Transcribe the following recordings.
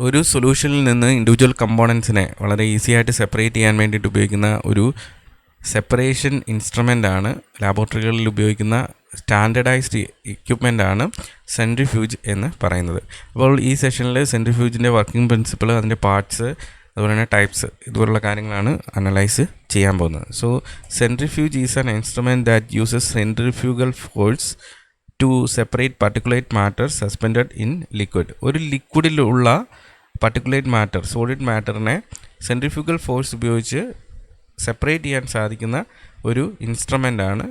ഒരു സൊല്യൂഷനിൽ നിന്ന് ഇൻഡിവിജ്വൽ കമ്പോണൻസിനെ വളരെ ഈസി ആയിട്ട് സെപ്പറേറ്റ് ചെയ്യാൻ വേണ്ടിയിട്ട് ഉപയോഗിക്കുന്ന ഒരു സെപ്പറേഷൻ ഇൻസ്ട്രുമെൻ്റ് ആണ് ലാബോറട്ടറികളിൽ ഉപയോഗിക്കുന്ന സ്റ്റാൻഡേർഡൈസ്ഡ് എക്യുപ്മെൻ്റ് ആണ് സെൻട്രിഫ്യൂജ് എന്ന് പറയുന്നത്. അപ്പോൾ ഈ സെഷനിൽ സെൻട്രിഫ്യൂജിൻ്റെ വർക്കിംഗ് പ്രിൻസിപ്പിൾ, അതിൻ്റെ പാർട്സ്, അതുപോലെ തന്നെ ടൈപ്സ്, ഇതുപോലുള്ള കാര്യങ്ങളാണ് അനലൈസ് ചെയ്യാൻ പോകുന്നത്. So centrifuge is an instrument that uses centrifugal force to separate particulate matter suspended in liquid. ഒരു ലിക്വിഡിലുള്ള പാർട്ടിക്കുലേറ്റ് മാറ്റർ, സോളിഡ് മാറ്ററിനെ സെൻട്രിഫ്യൂഗൽ ഫോഴ്സ് ഉപയോഗിച്ച് സെപ്പറേറ്റ് ചെയ്യാൻ സാധിക്കുന്ന ഒരു ഇൻസ്ട്രുമെൻ്റാണ്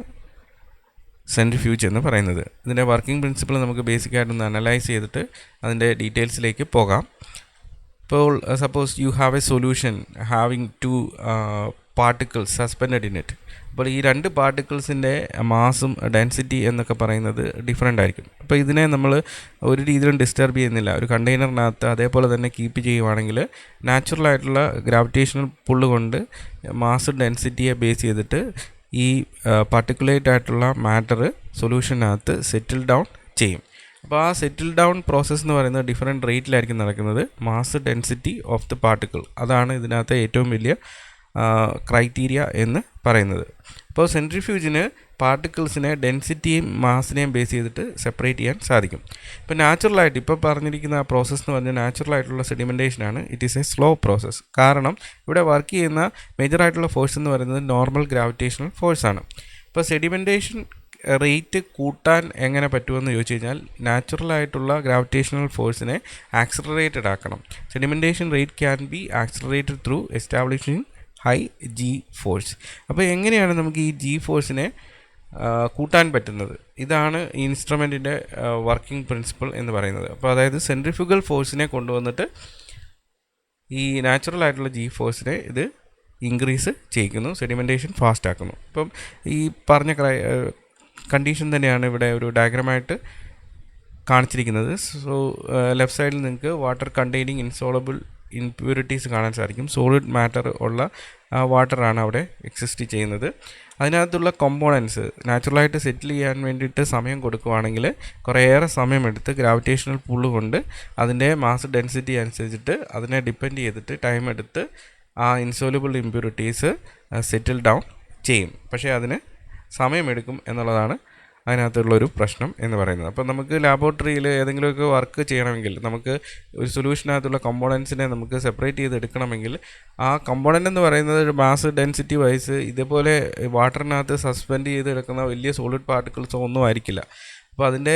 സെൻട്രിഫ്യൂജ് എന്ന് പറയുന്നത്. ഇതിൻ്റെ വർക്കിംഗ് പ്രിൻസിപ്പിൾ നമുക്ക് ബേസിക്കായിട്ടൊന്ന് അനലൈസ് ചെയ്തിട്ട് അതിൻ്റെ ഡീറ്റെയിൽസിലേക്ക് പോകാം. ഇപ്പോൾ suppose you have A solution having to particles suspended in it. അപ്പോൾ ഈ രണ്ട് പാർട്ടിക്കിൾസിൻ്റെ മാസും ഡെൻസിറ്റി എന്നൊക്കെ പറയുന്നത് ഡിഫറെൻ്റ് ആയിരിക്കും. അപ്പോൾ ഇതിനെ നമ്മൾ ഒരു രീതിയിലും ഡിസ്റ്റർബ് ചെയ്യുന്നില്ല. ഒരു കണ്ടെയ്നറിനകത്ത് അതേപോലെ തന്നെ കീപ്പ് ചെയ്യുവാണെങ്കിൽ നാച്ചുറലായിട്ടുള്ള ഗ്രാവിറ്റേഷണൽ പുള്ള് കൊണ്ട് മാസ് ഡെൻസിറ്റിയെ ബേസ് ചെയ്തിട്ട് ഈ പാർട്ടിക്കുലേറ്റ് ആയിട്ടുള്ള മാറ്റർ സൊല്യൂഷനകത്ത് സെറ്റിൽ ഡൗൺ ചെയ്യും. അപ്പോൾ ആ സെറ്റിൽ ഡൗൺ പ്രോസസ്സ് എന്ന് പറയുന്നത് ഡിഫറെൻറ്റ് റേറ്റിലായിരിക്കും നടക്കുന്നത്. Mass density of the particle, അതാണ് ഇതിനകത്ത് ഏറ്റവും വലിയ ക്രൈറ്റീരിയ എന്ന് പറയുന്നത്. അപ്പോൾ സെൻട്രിഫ്യൂജിന് പാർട്ടിക്കിൾസിനെ ഡെൻസിറ്റിയും മാസിനെയും ബേസ് ചെയ്തിട്ട് സെപ്പറേറ്റ് ചെയ്യാൻ സാധിക്കും. ഇപ്പോൾ നാച്ചുറലായിട്ട് ഇപ്പോൾ പറഞ്ഞിരിക്കുന്ന ആ പ്രോസസ്സ് എന്ന് പറഞ്ഞാൽ നാച്ചുറലായിട്ടുള്ള സെഡിമെൻറ്റേഷനാണ്. It is a slow process. കാരണം ഇവിടെ വർക്ക് ചെയ്യുന്ന മേജറായിട്ടുള്ള ഫോഴ്സ് എന്ന് പറയുന്നത് നോർമൽ ഗ്രാവിറ്റേഷണൽ ഫോഴ്സാണ്. ഇപ്പോൾ സെഡിമെൻറ്റേഷൻ റേറ്റ് കൂട്ടാൻ എങ്ങനെ പറ്റുമെന്ന് ചോദിച്ചു കഴിഞ്ഞാൽ നാച്ചുറലായിട്ടുള്ള ഗ്രാവിറ്റേഷണൽ ഫോഴ്സിനെ ആക്സിലറേറ്റഡ് ആക്കണം. Sedimentation rate can be accelerated through establishing high G force. അപ്പോൾ എങ്ങനെയാണ് നമുക്ക് ഈ ജി ഫോഴ്സിനെ കൂട്ടാൻ പറ്റുന്നത്? ഇതാണ് ഈ ഇൻസ്ട്രുമെൻറ്റിൻ്റെ വർക്കിംഗ് പ്രിൻസിപ്പിൾ എന്ന് പറയുന്നത്. അപ്പോൾ അതായത് സെൻട്രിഫ്യൂഗൽ ഫോഴ്സിനെ കൊണ്ടുവന്നിട്ട് ഈ നാച്ചുറൽ ആയിട്ടുള്ള ജി ഫോഴ്സിനെ ഇത് ഇൻക്രീസ് ചെയ്യിക്കുന്നു, സെഡിമെൻറ്റേഷൻ ഫാസ്റ്റ് ആക്കുന്നു. ഇപ്പം ഈ പറഞ്ഞ കണ്ടീഷൻ തന്നെയാണ് ഇവിടെ ഒരു ഡയഗ്രമായിട്ട് കാണിച്ചിരിക്കുന്നത്. സോ ലെഫ്റ്റ് സൈഡിൽ നിങ്ങൾക്ക് വാട്ടർ കണ്ടെയ്നിങ് ഇൻസോളബിൾ ഇംപ്യൂരിറ്റീസ് കാണാൻ സാധിക്കും. സോളിഡ് മാറ്റർ ഉള്ള വാട്ടറാണ് അവിടെ എക്സിസ്റ്റ് ചെയ്യുന്നത്. അതിനകത്തുള്ള കോമ്പോണൻസ് നാച്ചുറലായിട്ട് സെറ്റിൽ ചെയ്യാൻ വേണ്ടിയിട്ട് സമയം കൊടുക്കുകയാണെങ്കിൽ കുറേയേറെ സമയമെടുത്ത് ഗ്രാവിറ്റേഷണൽ പുള്ള് കൊണ്ട് അതിൻ്റെ മാസ് ഡെൻസിറ്റി അനുസരിച്ചിട്ട് അതിനെ ഡിപ്പെൻഡ് ചെയ്തിട്ട് ടൈം എടുത്ത് ആ ഇൻസോലബിൾ ഇംപ്യൂരിറ്റീസ് സെറ്റിൽ ഡൗൺ ചെയ്യും. പക്ഷേ അതിന് സമയമെടുക്കും എന്നുള്ളതാണ് അതിനകത്തുള്ളൊരു പ്രശ്നം എന്ന് പറയുന്നത്. അപ്പോൾ നമുക്ക് ലാബോറട്ടറിയിൽ ഏതെങ്കിലുമൊക്കെ വർക്ക് ചെയ്യണമെങ്കിൽ നമുക്ക് ഒരു സൊല്യൂഷനകത്തുള്ള കമ്പോണൻസിനെ നമുക്ക് സെപ്പറേറ്റ് ചെയ്ത് എടുക്കണമെങ്കിൽ ആ കമ്പോണൻ്റ് എന്ന് പറയുന്നത് ഒരു മാസ് ഡെൻസിറ്റി വൈസ് ഇതേപോലെ വാട്ടറിനകത്ത് സസ്പെൻഡ് ചെയ്ത് എടുക്കുന്ന വലിയ സോളിഡ് പാർട്ടിക്കിൾസോ ഒന്നും ആയിരിക്കില്ല. അപ്പോൾ അതിൻ്റെ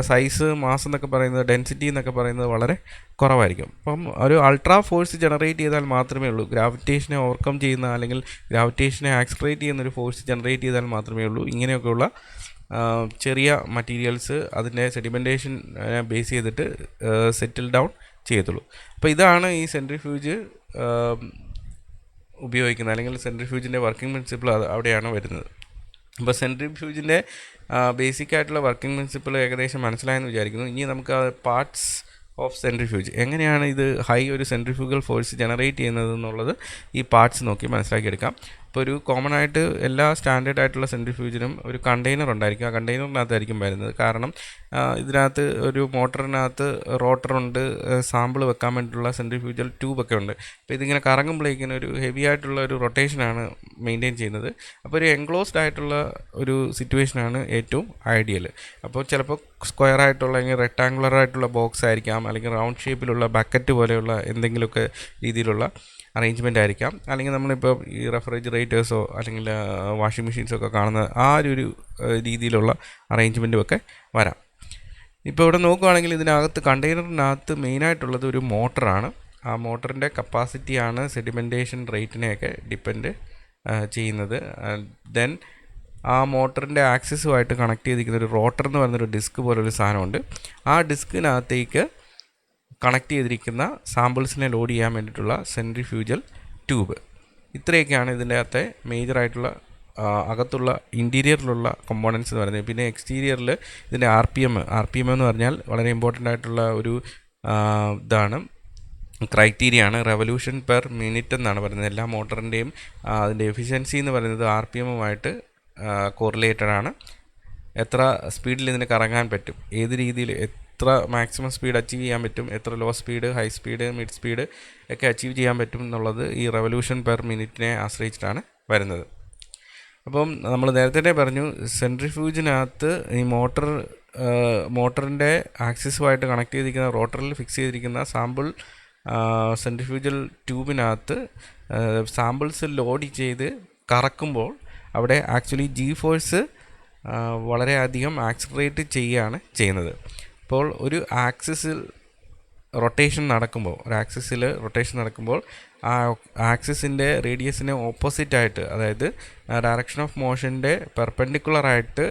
സൈസ്, മാസ് എന്നൊക്കെ പറയുന്നത്, ഡെൻസിറ്റി എന്നൊക്കെ പറയുന്നത് വളരെ കുറവായിരിക്കും. അപ്പം ഒരു അൾട്രാ ഫോഴ്സ് ജനറേറ്റ് ചെയ്താൽ മാത്രമേ ഉള്ളൂ, ഗ്രാവിറ്റേഷനെ ഓവർകം ചെയ്യുന്ന അല്ലെങ്കിൽ ഗ്രാവിറ്റേഷനെ ആക്സിലറേറ്റ് ചെയ്യുന്നൊരു ഫോഴ്സ് ജനറേറ്റ് ചെയ്താൽ മാത്രമേ ഉള്ളൂ ഇങ്ങനെയൊക്കെയുള്ള ചെറിയ മറ്റീരിയൽസ് അതിൻ്റെ സെഡിമെൻറ്റേഷൻ ബേസ് ചെയ്തിട്ട് സെറ്റിൽ ഡൗൺ ചെയ്യത്തുള്ളൂ. അപ്പോൾ ഇതാണ് ഈ സെൻട്രിഫ്യൂജ് ഉപയോഗിക്കുന്നത്, അല്ലെങ്കിൽ സെൻട്രിഫ്യൂജിൻ്റെ വർക്കിംഗ് പ്രിൻസിപ്പിൾ അവിടെയാണ് വരുന്നത്. അപ്പോൾ സെൻട്രിഫ്യൂജിൻ്റെ ബേസിക് ആയിട്ടുള്ള വർക്കിംഗ് പ്രിൻസിപ്പിൾ ഏകദേശം മനസ്സിലായെന്ന് വിചാരിക്കുന്നു. ഇനി നമുക്ക് പാർട്സ് ഓഫ് സെൻട്രിഫ്യൂജ്, എങ്ങനെയാണ് ഇത് ഹൈ ഒരു സെൻട്രിഫ്യൂഗൽ ഫോഴ്സ് ജനറേറ്റ് ചെയ്യുന്നത് എന്നുള്ളത് ഈ പാർട്സ് നോക്കി മനസ്സിലാക്കിയെടുക്കാം. ഇപ്പോൾ ഒരു കോമൺ ആയിട്ട് എല്ലാ സ്റ്റാൻഡേർഡ് ആയിട്ടുള്ള സെൻട്രിഫ്യൂജിനും ഒരു കണ്ടെയ്നർ ഉണ്ടായിരിക്കും. ആ കണ്ടെയ്നറിനകത്തായിരിക്കും വരുന്നത്. കാരണം ഇതിനകത്ത് ഒരു മോട്ടറിനകത്ത് റോട്ടറുണ്ട്, സാമ്പിൾ വെക്കാൻ വേണ്ടിയിട്ടുള്ള സെൻട്രിഫ്യൂജൽ ട്യൂബൊക്കെ ഉണ്ട്. അപ്പോൾ ഇതിങ്ങനെ കറങ്ങുമ്പോഴേക്കിനും ഒരു ഹെവി ആയിട്ടുള്ള ഒരു റൊട്ടേഷനാണ് മെയിൻറ്റെയിൻ ചെയ്യുന്നത്. അപ്പോൾ ഒരു എൻക്ലോസ്ഡ് ആയിട്ടുള്ള ഒരു സിറ്റുവേഷനാണ് ഏറ്റവും ഐഡിയൽ. അപ്പോൾ ചിലപ്പോൾ സ്ക്വയർ ആയിട്ടുള്ള അല്ലെങ്കിൽ റെക്ടാങ്കുലർ ആയിട്ടുള്ള ബോക്സ് ആയിരിക്കാം, അല്ലെങ്കിൽ റൗണ്ട് ഷേപ്പിലുള്ള ബക്കറ്റ് പോലെയുള്ള എന്തെങ്കിലുമൊക്കെ രീതിയിലുള്ള അറേഞ്ച്മെൻ്റ് ആയിരിക്കാം. അല്ലെങ്കിൽ നമ്മളിപ്പോൾ ഈ റെഫ്രിജറേറ്റേഴ്സോ അല്ലെങ്കിൽ വാഷിംഗ് മെഷീൻസോ ഒക്കെ കാണുന്ന ആ ഒരു രീതിയിലുള്ള അറേഞ്ച്മെൻറ്റും ഒക്കെ വരാം. ഇപ്പോൾ ഇവിടെ നോക്കുകയാണെങ്കിൽ ഇതിനകത്ത് കണ്ടെയ്നറിനകത്ത് മെയിനായിട്ടുള്ളത് ഒരു മോട്ടറാണ്. ആ മോട്ടറിൻ്റെ കപ്പാസിറ്റിയാണ് സെഡിമെൻറ്റേഷൻ റേറ്റിനെയൊക്കെ ഡിപ്പെൻഡ് ചെയ്യുന്നത്. ദെൻ ആ മോട്ടറിൻ്റെ ആക്സിസുമായിട്ട് കണക്ട് ചെയ്തിരിക്കുന്ന ഒരു റോട്ടർ എന്ന് പറയുന്നൊരു ഡിസ്ക് പോലൊരു സാധനമുണ്ട്. ആ ഡിസ്കിനകത്തേക്ക് കണക്ട് ചെയ്തിരിക്കുന്ന സാമ്പിൾസിനെ ലോഡ് ചെയ്യാൻ വേണ്ടിയിട്ടുള്ള സെൻട്രിഫ്യൂജൽ ട്യൂബ്. ഇത്രയൊക്കെയാണ് ഇതിൻ്റെ അകത്തെ മേജറായിട്ടുള്ള അകത്തുള്ള ഇൻറ്റീരിയറിലുള്ള കമ്പോണൻസ് എന്ന് പറയുന്നത്. പിന്നെ എക്സ്റ്റീരിയറിൽ ഇതിൻ്റെ ആർ പി എം എന്ന് പറഞ്ഞാൽ വളരെ ഇമ്പോർട്ടൻ്റ് ആയിട്ടുള്ള ഒരു ഇതാണ്, ക്രൈറ്റീരിയ ആണ്. റെവല്യൂഷൻ പെർ മിനിറ്റ് എന്നാണ് പറയുന്നത്. എല്ലാ മോട്ടറിൻ്റെയും അതിൻ്റെ എഫിഷ്യൻസി എന്ന് പറയുന്നത് ആർ പി എമ്മുമായിട്ട് കോറിലേറ്റഡ് ആണ്. എത്ര സ്പീഡിൽ ഇതിന് കറങ്ങാൻ പറ്റും, ഏത് രീതിയിൽ എത്ര മാക്സിമം സ്പീഡ് അച്ചീവ് ചെയ്യാൻ പറ്റും, എത്ര low speed, high speed, mid speed ഒക്കെ അച്ചീവ് ചെയ്യാൻ പറ്റും എന്നുള്ളത് ഈ റെവല്യൂഷൻ പെർ മിനിറ്റിനെ ആശ്രയിച്ചിട്ടാണ് വരുന്നത്. അപ്പം നമ്മൾ നേരത്തെ പറഞ്ഞു സെൻട്രിഫ്യൂജിനകത്ത് ഈ മോട്ടറിൻ്റെ ആക്സിസുമായിട്ട് കണക്ട് ചെയ്തിരിക്കുന്ന റോട്ടറിൽ ഫിക്സ് ചെയ്തിരിക്കുന്ന സാമ്പിൾ സെൻട്രിഫ്യൂജൽ ട്യൂബിനകത്ത് സാമ്പിൾസ് ലോഡ് ചെയ്ത് കറക്കുമ്പോൾ അവിടെ ആക്ച്വലി ജി ഫോഴ്സ് വളരെയധികം ആക്സിലറേറ്റ് ചെയ്യുകയാണ് ചെയ്യുന്നത്. അപ്പോൾ ഒരു ആക്സിസിൽ റൊട്ടേഷൻ നടക്കുമ്പോൾ ആ ആക്സിസിൻ്റെ റേഡിയസിന് ഓപ്പോസിറ്റായിട്ട്, അതായത് ഡയറക്ഷൻ ഓഫ് മോഷൻ്റെ പെർപെൻഡിക്കുലറായിട്ട്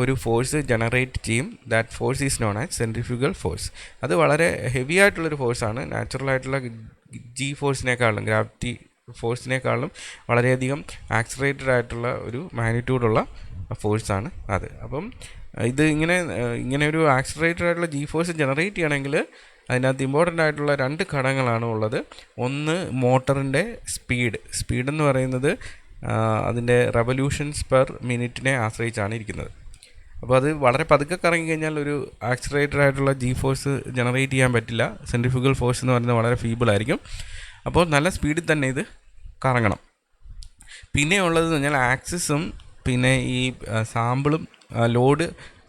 ഒരു ഫോഴ്സ് ജനറേറ്റ് ചെയ്യും. That force is known as centrifugal force. അത് വളരെ ഹെവി ആയിട്ടുള്ളൊരു ഫോഴ്സാണ്. നാച്ചുറലായിട്ടുള്ള ജി ഫോഴ്സിനേക്കാളും ഗ്രാവിറ്റി ഫോഴ്സിനേക്കാളും വളരെയധികം ആക്സിലറേറ്റഡ് ആയിട്ടുള്ള ഒരു മാഗ്നിറ്റ്യൂഡുള്ള ഫോഴ്സാണ് അത്. അപ്പം ഇത് ഇങ്ങനെ ഒരു ആക്സിലറേറ്റഡ് ആയിട്ടുള്ള ജി ഫോഴ്സ് ജനറേറ്റ് ചെയ്യണമെങ്കിൽ അതിനകത്ത് ഇമ്പോർട്ടൻ്റ് ആയിട്ടുള്ള 2 ഘടകങ്ങളാണ് ഉള്ളത്. ഒന്ന് മോട്ടറിൻ്റെ സ്പീഡ് എന്ന് പറയുന്നത് അതിൻ്റെ റെവല്യൂഷൻസ് പെർ മിനിറ്റിനെ ആശ്രയിച്ചാണ് ഇരിക്കുന്നത്. അപ്പോൾ അത് വളരെ പതുക്കെ കറങ്ങിക്കഴിഞ്ഞാൽ ഒരു ആക്സിലറേറ്റഡ് ആയിട്ടുള്ള ജി ഫോഴ്സ് ജനറേറ്റ് ചെയ്യാൻ പറ്റില്ല. സെൻട്രിഫ്യൂഗൽ ഫോഴ്സ് എന്ന് പറയുന്നത് വളരെ ഫീബിളായിരിക്കും. അപ്പോൾ നല്ല സ്പീഡിൽ തന്നെ ഇത് കറങ്ങണം. പിന്നെ ഉള്ളതെന്ന് പറഞ്ഞാൽ ആക്സിസും പിന്നെ ഈ സാമ്പിളും ലോഡ്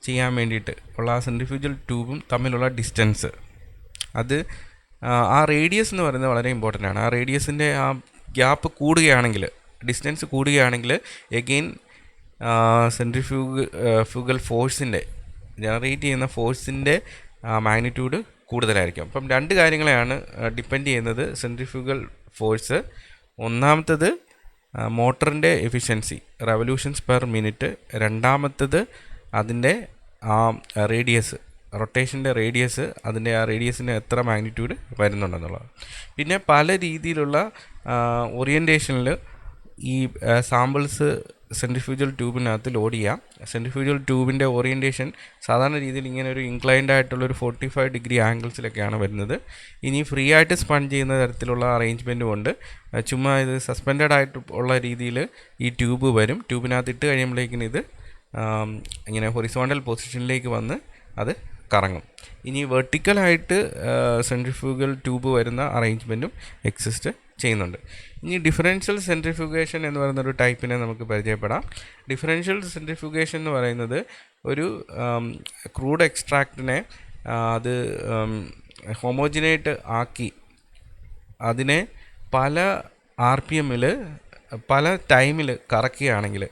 ചെയ്യാൻ വേണ്ടിയിട്ട് ഉള്ള ആ സെൻട്രിഫ്യൂഗൽ ട്യൂബും തമ്മിലുള്ള ഡിസ്റ്റൻസ്, അത് ആ റേഡിയസ് എന്ന് പറയുന്നത് വളരെ ഇമ്പോർട്ടൻ്റ് ആണ്. ആ റേഡിയസിൻ്റെ ആ ഗ്യാപ്പ് ഡിസ്റ്റൻസ് കൂടുകയാണെങ്കിൽ എഗെയിൻ സെൻട്രിഫ്യൂഗൽ ഫോഴ്സിൻ്റെ ജനറേറ്റ് ചെയ്യുന്ന ഫോഴ്സിൻ്റെ മാഗ്നിറ്റ്യൂഡ് കൂടുതലായിരിക്കും. അപ്പം 2 കാര്യങ്ങളെയാണ് ഡിപ്പെൻഡ് ചെയ്യുന്നത് സെൻട്രിഫ്യൂഗൽ ഫോഴ്സ്. ഒന്നാമത്തത് മോട്ടറിൻ്റെ എഫിഷ്യൻസി, റെവല്യൂഷൻസ് പെർ മിനിറ്റ്. രണ്ടാമത്തത് അതിൻ്റെ ആ റേഡിയസ്, റൊട്ടേഷൻ്റെ റേഡിയസ്, അതിൻ്റെ ആ റേഡിയസിന് എത്ര മാഗ്നിറ്റ്യൂഡ് വരുന്നുണ്ടെന്നുള്ളത്. പിന്നെ പല രീതിയിലുള്ള ഓറിയൻറ്റേഷനിൽ ഈ സാമ്പിൾസ് സെൻട്രിഫ്യൂഗൽ ട്യൂബിനകത്ത് ലോഡ് ചെയ്യാം. സെൻട്രിഫ്യൂഗൽ ട്യൂബിൻ്റെ ഓറിയൻറ്റേഷൻ സാധാരണ രീതിയിൽ ഇങ്ങനെ ഒരു ഇൻക്ലൈൻഡ് ആയിട്ടുള്ളൊരു 45 ഡിഗ്രി ആംഗിൾസിലൊക്കെയാണ് വരുന്നത്. ഇനി ഫ്രീ ആയിട്ട് സ്പൺ ചെയ്യുന്ന തരത്തിലുള്ള അറേഞ്ച്മെൻറ്റും ഉണ്ട്. ചുമ്മാ ഇത് സസ്പെൻഡഡ് ആയിട്ട് ഉള്ള രീതിയിൽ ഈ ട്യൂബ് വരും. ട്യൂബിനകത്ത് ഇട്ട് കഴിയുമ്പോഴേക്കിന് ഇത് ഇങ്ങനെ ഹൊറിസോണ്ടൽ പൊസിഷനിലേക്ക് വന്ന് അത് കറങ്ങും. ഇനി വെർട്ടിക്കലായിട്ട് സെൻട്രിഫ്യൂഗൽ ട്യൂബ് വരുന്ന അറേഞ്ച്മെൻറ്റും എക്സിസ്റ്റ് ചെയ്യുന്നുണ്ട്. ഇനി ഡിഫറൻഷ്യൽ സെൻട്രിഫ്യൂഗേഷൻ എന്ന് പറയുന്നൊരു ടൈപ്പിനെ നമുക്ക് പരിചയപ്പെടാം. ഡിഫറൻഷ്യൽ സെൻട്രിഫ്യൂഗേഷൻ എന്ന് പറയുന്നത് ഒരു ക്രൂഡ് എക്സ്ട്രാക്റ്റിനെ അത് ഹോമോജിനേറ്റ് ആക്കി അതിനെ പല RPM പല ടൈമിൽ കറക്കുകയാണെങ്കിൽ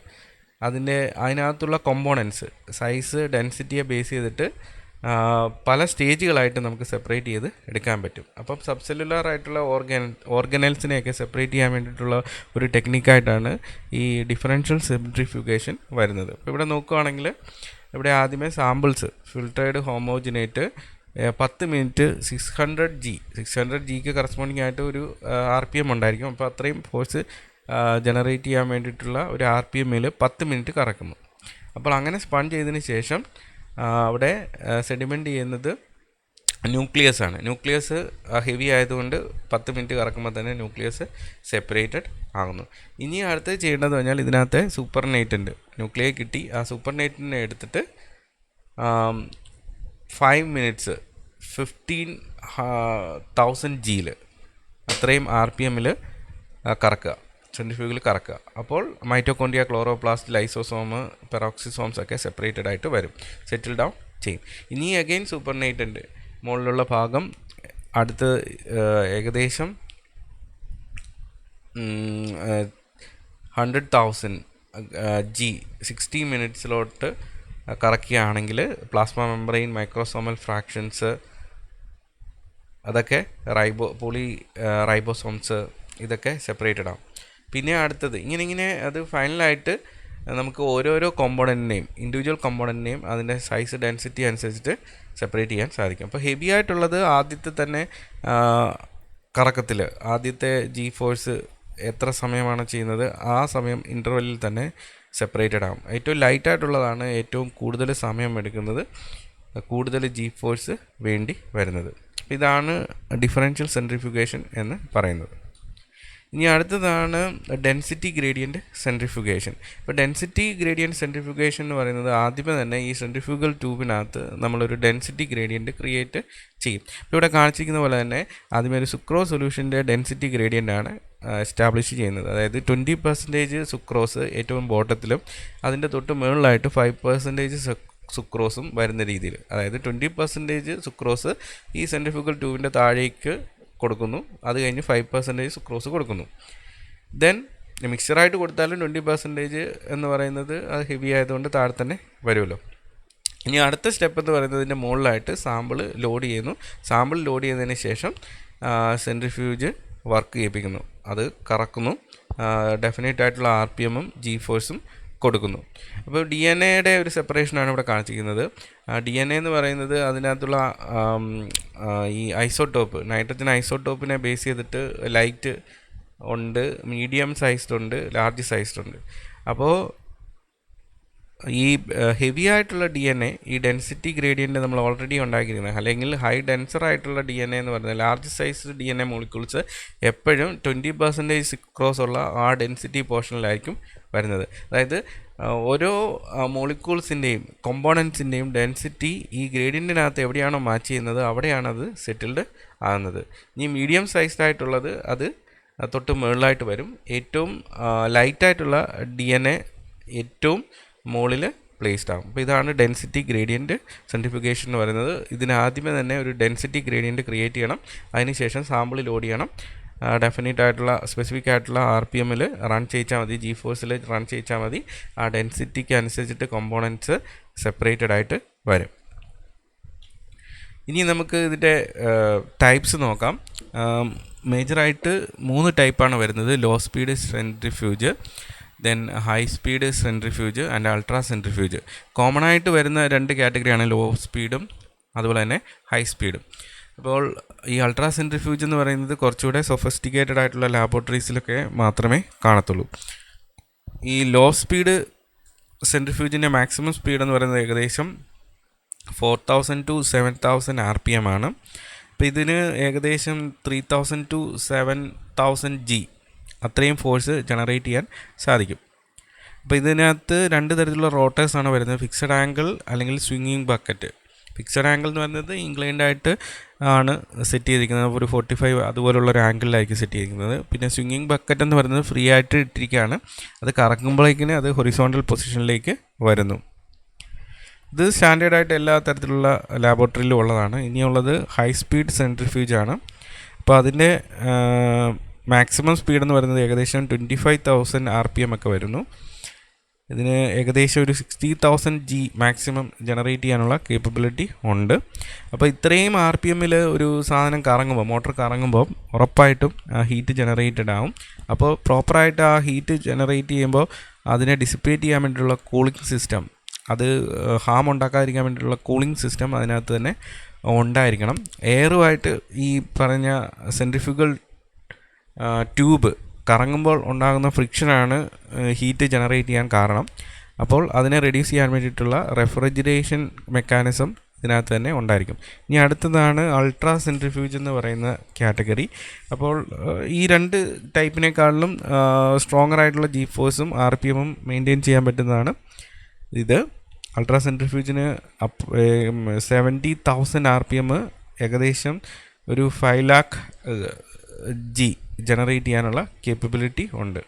അതിനകത്തുള്ള കോമ്പോണൻസ് സൈസ് ഡെൻസിറ്റിയെ ബേസ് ചെയ്തിട്ട് പല സ്റ്റേജുകളായിട്ട് നമുക്ക് സെപ്പറേറ്റ് ചെയ്ത് എടുക്കാൻ പറ്റും. അപ്പം സബ്സെല്ലുലാർ ആയിട്ടുള്ള ഓർഗനൽസിനെയൊക്കെ സെപ്പറേറ്റ് ചെയ്യാൻ വേണ്ടിയിട്ടുള്ള ഒരു ടെക്നിക്കായിട്ടാണ് ഈ ഡിഫറൻഷ്യൽ സെൻട്രിഫ്യൂഗേഷൻ വരുന്നത്. അപ്പോൾ ഇവിടെ നോക്കുകയാണെങ്കിൽ ഇവിടെ ആദ്യമേ സാമ്പിൾസ് ഫിൽട്ടേർഡ് ഹോമോജിനേറ്റ് 10 മിനിറ്റ് 600 ജിക്ക് കറസ്പോണ്ടിങ് ആയിട്ട് ഒരു RPM ഉണ്ടായിരിക്കും. അപ്പോൾ അത്രയും ഫോഴ്സ് ജനറേറ്റ് ചെയ്യാൻ വേണ്ടിയിട്ടുള്ള ഒരു RPMൽ 10 മിനിറ്റ് കറക്കുന്നു. അപ്പോൾ അങ്ങനെ സ്പൺ ചെയ്തതിന് ശേഷം അവിടെ സെഡിമെൻ്റ് ചെയ്യുന്നത് ന്യൂക്ലിയസ് ആണ്. ന്യൂക്ലിയസ് ഹെവി ആയതുകൊണ്ട് 10 മിനിറ്റ് കറക്കുമ്പോൾ തന്നെ ന്യൂക്ലിയസ് സെപ്പറേറ്റഡ് ആകുന്നു. ഇനി അടുത്ത് ചെയ്യേണ്ടത് പറഞ്ഞാൽ ഇതിനകത്തെ സൂപ്പർനേറ്റൻ്റ് ന്യൂക്ലിയെ കിട്ടി. ആ സൂപ്പർനേറ്റൻറ്റിനെ എടുത്തിട്ട് 5 മിനിറ്റ്സ് 15,000 ജിയിൽ അത്രയും RPMൽ കറക്കുക, സെൻട്രിഫ്യൂഗിൽ കറക്കുക. അപ്പോൾ മൈറ്റോകോൺഡ്രിയ, ക്ലോറോപ്ലാസ്റ്റ്, ലൈസോസോം, പെറോക്സിസോംസ് ഒക്കെ സെപ്പറേറ്റഡ് ആയിട്ട് വരും, സെറ്റിൽ ഡൗൺ ചെയ്യും. ഇനി അഗെയിൻ സൂപ്പർനേറ്റൻ്റ് മുകളിലുള്ള ഭാഗം അടുത്ത് ഏകദേശം 100,000 ജി 60 മിനിറ്റ്സിലോട്ട് കറക്കുകയാണെങ്കിൽ പ്ലാസ്മ മെംബ്രെയിൻ, മൈക്രോസോമൽ ഫ്രാക്ഷൻസ്, അതൊക്കെ റൈബോസോംസ് ഇതൊക്കെ സെപ്പറേറ്റഡ് ആവും. പിന്നെ അടുത്തത് ഇങ്ങനെ അത് ഫൈനലായിട്ട് നമുക്ക് ഓരോരോ കോമ്പോണൻറ്റിനെയും ഇൻഡിവിജ്വൽ കോമ്പോണൻറ്റിനെയും അതിൻ്റെ സൈസ് ഡെൻസിറ്റി അനുസരിച്ചിട്ട് സെപ്പറേറ്റ് ചെയ്യാൻ സാധിക്കും. അപ്പോൾ ഹെവി ആയിട്ടുള്ളത് ആദ്യത്തെ തന്നെ കറക്കത്തിൽ ആദ്യത്തെ ജി ഫോഴ്സ് എത്ര സമയമാണ് ചെയ്യുന്നത് ആ സമയം ഇൻ്റർവെല്ലിൽ തന്നെ സെപ്പറേറ്റഡ് ആകും. ഏറ്റവും ലൈറ്റായിട്ടുള്ളതാണ് ഏറ്റവും കൂടുതൽ സമയം എടുക്കുന്നത്, കൂടുതൽ ജി ഫോഴ്സ് വേണ്ടി വരുന്നത്. ഇതാണ് ഡിഫറൻഷ്യൽ സെൻട്രിഫ്യൂഗേഷൻ എന്ന് പറയുന്നത്. ഇനി അടുത്തതാണ് ഡെൻസിറ്റി ഗ്രേഡിയൻറ്റ് സെൻട്രിഫ്യൂഗേഷൻ. ഇപ്പോൾ ഡെൻസിറ്റി ഗ്രേഡിയൻറ്റ് സെൻട്രിഫ്യൂഗേഷൻ എന്ന് പറയുന്നത് ആദ്യമേ തന്നെ ഈ സെൻട്രിഫ്യൂഗൽ ട്യൂബിനകത്ത് നമ്മളൊരു ഡെൻസിറ്റി ഗ്രേഡിയൻറ്റ് ക്രിയേറ്റ് ചെയ്യും. ഇപ്പോൾ ഇവിടെ കാണിച്ചിരിക്കുന്ന പോലെ തന്നെ ആദ്യമേ ഒരു സുക്രോസ് സൊല്യൂഷൻ്റെ ഡെൻസിറ്റി ഗ്രേഡിയൻ്റ് ആണ് എസ്റ്റാബ്ലിഷ് ചെയ്യുന്നത്. അതായത് 20% സുക്രോസ് ഏറ്റവും ബോട്ടത്തിലും അതിൻ്റെ തൊട്ട് മുകളിലായിട്ട് 5% സുക്രോസും വരുന്ന രീതിയിൽ, അതായത് 20% സുക്രോസ് ഈ സെൻട്രിഫ്യൂഗൽ ട്യൂബിൻ്റെ താഴേക്ക് കൊടുക്കുന്നു, അത് കഴിഞ്ഞ് 5% സുക്രോസ് കൊടുക്കുന്നു. ദെൻ മിക്സറായിട്ട് കൊടുത്താലും 20% എന്ന് പറയുന്നത് അത് ഹെവി ആയതുകൊണ്ട് താഴെ തന്നെ വരുമല്ലോ. ഇനി അടുത്ത സ്റ്റെപ്പ് എന്ന് പറയുന്നത് ഇതിൻ്റെ മുകളിലായിട്ട് സാമ്പിൾ ലോഡ് ചെയ്യുന്നു. സാമ്പിൾ ലോഡ് ചെയ്തതിന് ശേഷം സെൻട്രിഫ്യൂജ് വർക്ക് ചെയ്യിപ്പിക്കുന്നു, അത് കറക്കുന്നു, ഡെഫിനറ്റ് ആയിട്ടുള്ള RPM ജി ഫോഴ്സും കൊടുക്കുന്നു. അപ്പോൾ DNA ഒരു സെപ്പറേഷനാണ് ഇവിടെ കാണിച്ചിരിക്കുന്നത്. DNA എന്ന് പറയുന്നത് അതിനകത്തുള്ള ഈ ഐസോട്ടോപ്പ്, നൈട്രജൻ ഐസോട്ടോപ്പിനെ ബേസ് ചെയ്തിട്ട് ലൈറ്റ് ഉണ്ട്, മീഡിയം സൈസ്ഡ് ഉണ്ട്, ലാർജ് സൈസ്ഡ് ഉണ്ട്. അപ്പോൾ ഈ ഹെവി ആയിട്ടുള്ള DNA ഈ ഡെൻസിറ്റി ഗ്രേഡിയൻ്റ് നമ്മൾ ഓൾറെഡി ഉണ്ടാക്കിയിരിക്കുന്നത്, അല്ലെങ്കിൽ ഹൈ ഡെൻസർ ആയിട്ടുള്ള DNA എന്ന് പറയുന്നത് ലാർജ് സൈസ് DNA മോളിക്യൂൾസ് എപ്പോഴും 20% സുക്രോസ് ഉള്ള ആ ഡെൻസിറ്റി പോർഷനിലായിരിക്കും വരുന്നത്. അതായത് ഓരോ മോളിക്യൂൾസിൻ്റെയും കോമ്പോണൻസിൻ്റെയും ഡെൻസിറ്റി ഈ ഗ്രേഡിയൻറ്റിനകത്ത് എവിടെയാണോ മാച്ച് ചെയ്യുന്നത് അവിടെയാണ് അത് സെറ്റിൽഡ് ആകുന്നത്. ഇനി മീഡിയം സൈസ്ഡ് ആയിട്ടുള്ളത് അത് തൊട്ട് മുകളിലായിട്ട് വരും. ഏറ്റവും ലൈറ്റായിട്ടുള്ള DNA ഏറ്റവും മുകളിൽ പ്ലേസ്ഡ് ആകും. അപ്പോൾ ഇതാണ് ഡെൻസിറ്റി ഗ്രേഡിയൻറ്റ് സെൻട്രിഫ്യൂഗേഷൻ എന്ന് പറയുന്നത്. ഇതിനാദ്യമേ തന്നെ ഒരു ഡെൻസിറ്റി ഗ്രേഡിയൻറ്റ് ക്രിയേറ്റ് ചെയ്യണം, അതിനുശേഷം സാമ്പിൾ ലോഡ് ചെയ്യണം, ഡെഫിനറ്റ് ആയിട്ടുള്ള സ്പെസിഫിക് ആയിട്ടുള്ള RPM റൺ ചെയ്യിച്ചാൽ മതി, ജി ഫോഴ്സിൽ റൺ ചെയ്യിച്ചാൽ മതി. ആ ഡെൻസിറ്റിക്ക് അനുസരിച്ചിട്ട് കോമ്പോണൻറ്റ്സ് സെപ്പറേറ്റഡ് ആയിട്ട് വരും. ഇനി നമുക്ക് ഇതിൻ്റെ ടൈപ്സ് നോക്കാം. മേജറായിട്ട് 3 ടൈപ്പാണ് വരുന്നത്: low speed centrifuge, then high speed centrifuge and ultra centrifuge. Common ആയിട്ട് വരുന്ന 2 കാറ്റഗറിയാണ് ലോ സ്പീഡും അതുപോലെ തന്നെ ഹൈ സ്പീഡും. അപ്പോൾ ഈ അൾട്രാ സെൻട്രിഫ്യൂജ് എന്ന് പറയുന്നത് കുറച്ചുകൂടെ സൊഫിസ്റ്റിക്കേറ്റഡ് ആയിട്ടുള്ള ലാബോറട്ടറീസിലൊക്കെ മാത്രമേ കാണത്തുള്ളൂ. ഈ ലോ സ്പീഡ് സെൻട്രിഫ്യൂജിൻ്റെ മാക്സിമം സ്പീഡ് എന്ന് പറയുന്നത് ഏകദേശം 4000 to 7000 RPM ആണ്. അപ്പോൾ ഇതിന് ഏകദേശം 3000 to 7000 G അത്രയും ഫോഴ്സ് ജനറേറ്റ് ചെയ്യാൻ സാധിക്കും. അപ്പോൾ ഇതിനകത്ത് 2 തരത്തിലുള്ള റോട്ടേഴ്സാണ് വരുന്നത്: ഫിക്സഡ് ആംഗിൾ അല്ലെങ്കിൽ സ്വിങ്ങിങ് ബക്കറ്റ്. ഫിക്സഡ് ആംഗിൾ എന്ന് പറയുന്നത് ഇൻക്ലൈൻഡ് ആയിട്ട് ആണ് സെറ്റ് ചെയ്തിരിക്കുന്നത്, ഒരു 45 അതുപോലുള്ള ഒരു ആംഗിളിലായിരിക്കും സെറ്റ് ചെയ്തിരിക്കുന്നത്. പിന്നെ സ്വിങ്ങിങ് ബക്കറ്റ് എന്ന് പറയുന്നത് ഫ്രീ ആയിട്ട് ഇട്ടിരിക്കുകയാണ്, അത് കറക്കുമ്പോഴേക്കിന് അത് ഹൊറിസോണ്ടൽ പൊസിഷനിലേക്ക് വരുന്നു. ഇത് സ്റ്റാൻഡേർഡായിട്ട് എല്ലാ തരത്തിലുള്ള ലാബോറട്ടറിയിലും ഉള്ളതാണ്. ഇനിയുള്ളത് ഹൈ സ്പീഡ് സെൻട്രിഫ്യൂജ് ആണ്. അപ്പോൾ അതിൻ്റെ മാക്സിമം സ്പീഡ് എന്ന് പറയുന്നത് ഏകദേശം 25,000 RPM ഒക്കെ വരുന്നു. ഇതിന് ഏകദേശം ഒരു 60,000 G മാക്സിമം ജനറേറ്റ് ചെയ്യാനുള്ള കേപ്പബിലിറ്റി ഉണ്ട്. അപ്പോൾ ഇത്രയും RPM ഒരു സാധനം കറങ്ങുമ്പോൾ, മോട്ടോർ കറങ്ങുമ്പോൾ ഉറപ്പായിട്ടും ഹീറ്റ് ജനറേറ്റഡ് ആവും. അപ്പോൾ പ്രോപ്പറായിട്ട് ആ ഹീറ്റ് ജനറേറ്റ് ചെയ്യുമ്പോൾ അതിനെ ഡിസിപ്പേറ്റ് ചെയ്യാൻ വേണ്ടിയിട്ടുള്ള കൂളിംഗ് സിസ്റ്റം, അത് ഹാം ഉണ്ടാക്കാതിരിക്കാൻ വേണ്ടിയിട്ടുള്ള കൂളിംഗ് സിസ്റ്റം അതിനകത്ത് തന്നെ ഉണ്ടായിരിക്കണം. എയറുമായിട്ട് ഈ പറഞ്ഞ സെൻട്രിഫ്യൂഗൽ ട്യൂബ് കറങ്ങുമ്പോൾ ഉണ്ടാകുന്ന ഫ്രിക്ഷനാണ് ഹീറ്റ് ജനറേറ്റ് ചെയ്യാൻ കാരണം. അപ്പോൾ അതിനെ റെഡ്യൂസ് ചെയ്യാൻ വേണ്ടിയിട്ടുള്ള റെഫ്രിജറേഷൻ മെക്കാനിസം ഇതിനകത്ത് തന്നെ ഉണ്ടായിരിക്കും. ഇനി അടുത്തതാണ് അൾട്രാ സെൻട്രിഫ്യൂജ് എന്ന് പറയുന്ന കാറ്റഗറി. അപ്പോൾ ഈ 2 ടൈപ്പിനേക്കാളിലും സ്ട്രോങ്ങർ ആയിട്ടുള്ള ജി ഫോഴ്സും RPM മെയിൻറ്റെയിൻ ചെയ്യാൻ പറ്റുന്നതാണ് ഇത്. അൾട്രാ സെൻട്രിഫ്യൂജിന് 70,000 RPM ഏകദേശം ഒരു 5 lakh G ജനറേറ്റ് ചെയ്യാനുള്ള കേപ്പബിലിറ്റി ഉണ്ട്.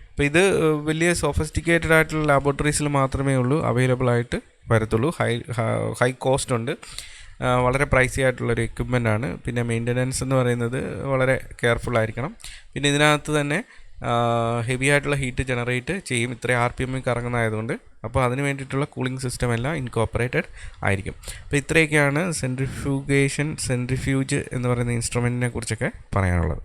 അപ്പോൾ ഇത് വലിയ സോഫിസ്റ്റിക്കേറ്റഡ് ആയിട്ടുള്ള ലാബോറട്ടറീസിൽ മാത്രമേ ഉള്ളൂ അവൈലബിൾ ആയിട്ട് വരത്തുള്ളൂ. ഹൈ കോസ്റ്റ് ഉണ്ട്, വളരെ പ്രൈസി ആയിട്ടുള്ളൊരു എക്യുപ്മെൻ്റ് ആണ്. പിന്നെ മെയിൻ്റനൻസ് എന്ന് പറയുന്നത് വളരെ കെയർഫുൾ ആയിരിക്കണം. പിന്നെ ഇതിനകത്ത് തന്നെ ഹെവി ആയിട്ടുള്ള ഹീറ്റ് ജനറേറ്റ് ചെയ്യും, ഇത്രയും RPM കറങ്ങുന്നതായതുകൊണ്ട്. അപ്പോൾ അതിന് വേണ്ടിയിട്ടുള്ള കൂളിംഗ് സിസ്റ്റം എല്ലാം ഇൻകോപ്പറേറ്റഡ് ആയിരിക്കും. അപ്പോൾ ഇത്രയൊക്കെയാണ് സെൻട്രിഫ്യൂജ് എന്ന് പറയുന്ന ഇൻസ്ട്രുമെൻറ്റിനെ കുറിച്ചൊക്കെ പറയാനുള്ളത്.